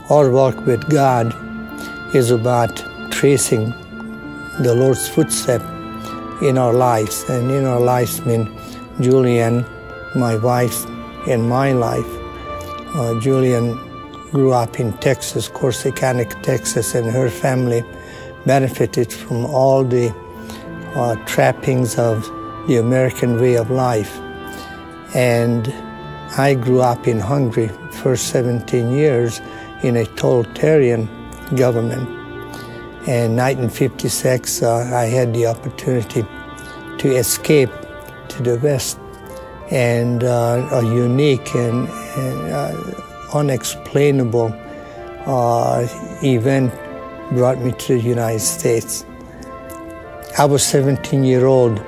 Our walk with God is about tracing the Lord's footsteps in our lives. And in our lives mean Julian, my wife, and my life. Julian grew up in Texas, Corsicana, Texas, and her family benefited from all the trappings of the American way of life. And I grew up in Hungary for 17 years in a totalitarian government. And in 1956, I had the opportunity to escape to the West. And a unique and unexplainable event brought me to the United States. I was 17-year-old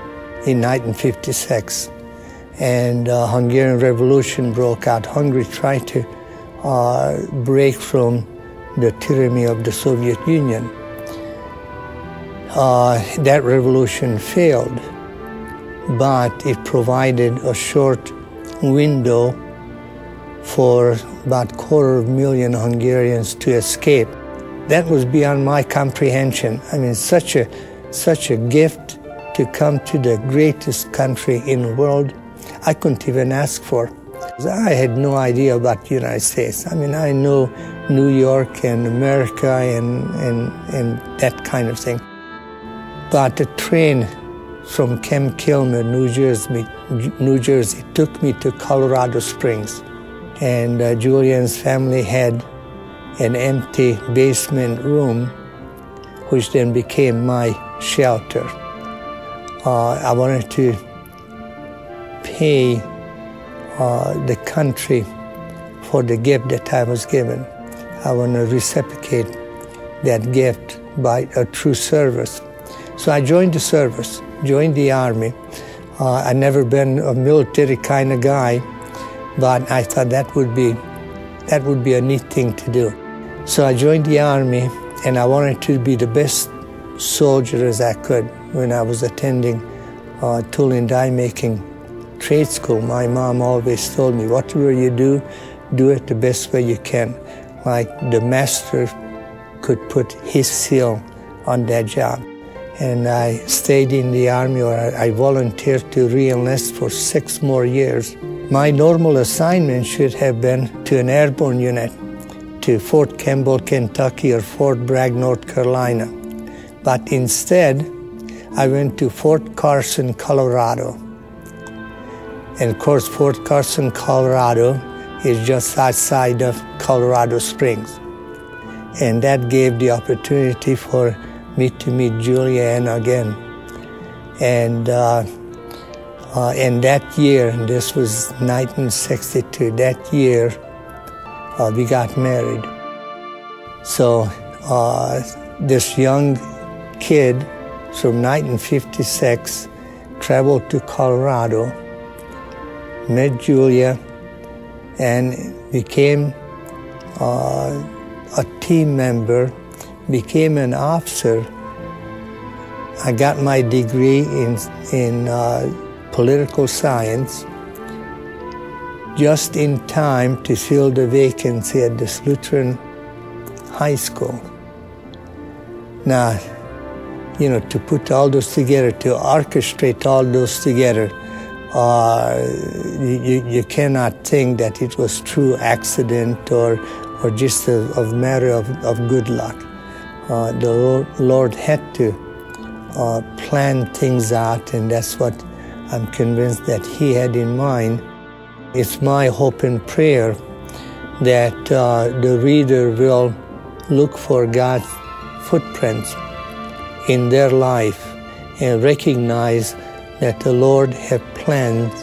in 1956, and Hungarian Revolution broke out. Hungary tried to break from the tyranny of the Soviet Union. That revolution failed, but it provided a short window for about 250,000 Hungarians to escape. That was beyond my comprehension. I mean, such a gift to come to the greatest country in the world, I couldn't even ask for. I had no idea about the United States. I mean, I know New York and America and that kind of thing. But the train from Camp Kilmer, New Jersey, took me to Colorado Springs. And Julian's family had an empty basement room, which then became my shelter. I wanted to pay the country for the gift that I was given. I want to reciprocate that gift by a true service. So I joined the service, joined the Army. I'd never been a military kind of guy, but I thought that would be a neat thing to do. So I joined the Army, and I wanted to be the best soldier as I could. When I was attending tool and die making trade school, my mom always told me, whatever you do, do it the best way you can. Like the master could put his seal on that job. And I stayed in the Army, or I volunteered to re-enlist for 6 more years. My normal assignment should have been to an airborne unit, to Fort Campbell, Kentucky, or Fort Bragg, North Carolina. But instead, I went to Fort Carson, Colorado. And of course, Fort Carson, Colorado is just outside of Colorado Springs. And that gave the opportunity for me to meet Julianne again. And that year, and this was 1962, that year we got married. So this young kid from 1956 traveled to Colorado, met Julia, and became a team member, became an officer. I got my degree in political science just in time to fill the vacancy at this Lutheran high school. Now, you know, to put all those together, to orchestrate all those together, you cannot think that it was true accident or just a matter of good luck. The Lord had to plan things out, and that's what I'm convinced that He had in mind. It's my hope and prayer that the reader will look for God's footprints in their life and recognize that the Lord has plans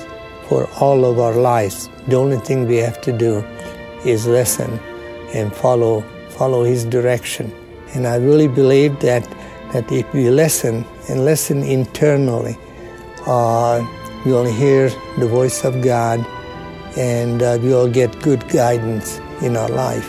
for all of our lives. The only thing we have to do is listen and follow His direction. And I really believe that if we listen and listen internally, we'll hear the voice of God, and we'll get good guidance in our life.